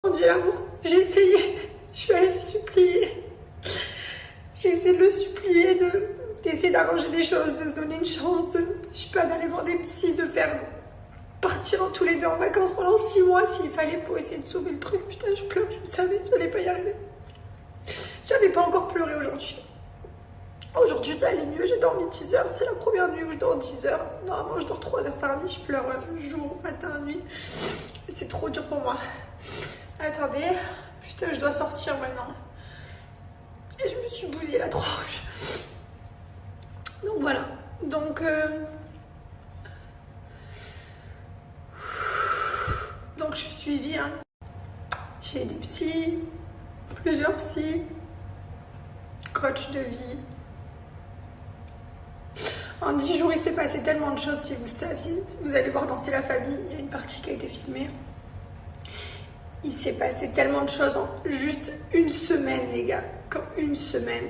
On dit l'amour. J'ai essayé. Je suis allée le supplier. J'ai essayé de le supplier, d'essayer d'arranger les choses, de se donner une chance, je sais pas, d'aller voir des psys, de faire partir tous les deux en vacances pendant 6 mois s'il fallait pour essayer de sauver le truc. Putain, je pleure, je savais, je n'allais pas y arriver. J'avais pas encore pleuré aujourd'hui. Aujourd'hui, ça allait mieux, j'ai dormi 10 heures. C'est la première nuit où je dors 10 heures. Normalement, je dors 3 heures par nuit. Je pleure jour, matin, nuit. Et c'est trop dur pour moi. Attendez, putain, je dois sortir maintenant. Et je me suis bousillé la tronche. Donc voilà. Donc je suis suivie. Hein. J'ai des psys, plusieurs psys, coach de vie. En 10 jours, il s'est passé tellement de choses, si vous saviez. Vous allez voir Danser la famille, il y a une partie qui a été filmée. Il s'est passé tellement de choses en juste une semaine, les gars. Comme une semaine.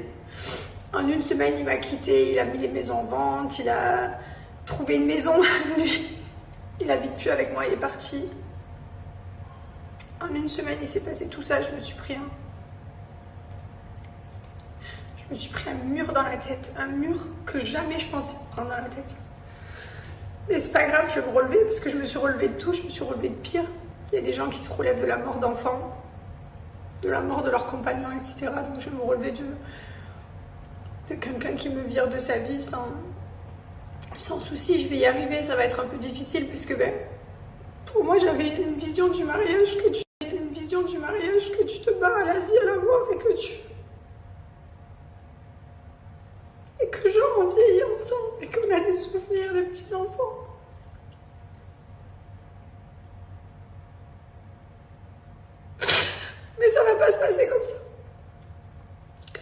En une semaine, il m'a quitté, il a mis les maisons en vente, il a trouvé une maison. Il n'habite plus avec moi, il est parti. En une semaine, il s'est passé tout ça, je me suis pris un mur dans la tête, un mur que jamais je pensais prendre dans la tête. Mais c'est pas grave, je vais me relever parce que je me suis relevée de tout, je me suis relevée de pire. Il y a des gens qui se relèvent de la mort d'enfants, de la mort de leurs compagnons, etc. Donc je vais me relever de quelqu'un qui me vire de sa vie sans souci. Je vais y arriver, ça va être un peu difficile puisque pour moi j'avais une vision du mariage que tu te bats à la vie, à la mort et que genre on vieillit ensemble et qu'on a des souvenirs de petits enfants. Mais ça va pas se passer comme ça.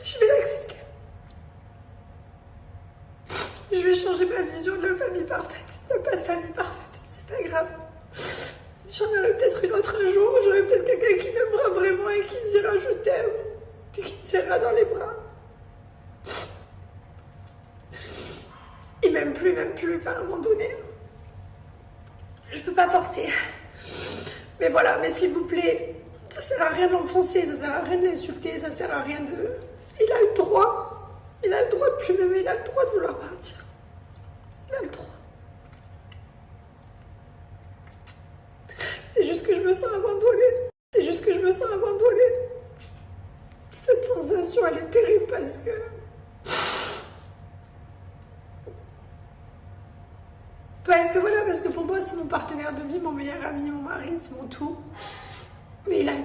Je vais l'accepter. Je vais changer ma vision de la famille parfaite. Il n'y a pas de famille parfaite, c'est pas grave. J'en aurai peut-être une autre un jour, j'aurai peut-être quelqu'un qui m'aimera vraiment et qui me dira je t'aime, et qui me serrera dans les bras. Et même plus, enfin, à un moment donné, je peux pas forcer. Mais voilà, mais s'il vous plaît, ça sert à rien de l'enfoncer, ça sert à rien de l'insulter, ça sert à rien de... Il a le droit de plus m'aimer, il a le droit de vouloir partir. Il a le droit. C'est juste que je me sens abandonnée. Cette sensation, elle est terrible parce que... Parce que pour moi, c'est mon partenaire de vie, mon meilleur ami, mon mari, c'est mon tout. Mais il a